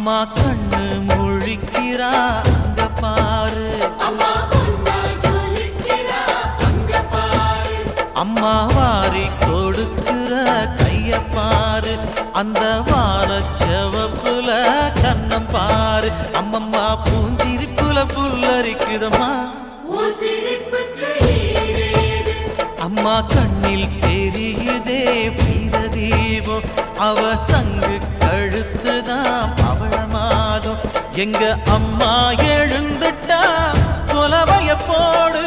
அம்மா கண்ணு முழிக்கிறா அங்க பாரு, அம்மா வாரி கொடுக்கிற கைய பாரு, அந்த வாரச்சவப்புல கண்ணம் பாரு. அம்மம்மா பூஞ்சிரிப்புல புல்லரிக்குதம்மா, அம்மா கண்ணில் தெரியுதே வீரதீபம், அவ சங்கு கழுத்துதான் அவள மாதம். எங்க அம்மா எழுந்துட்டா கொலவைய போடு.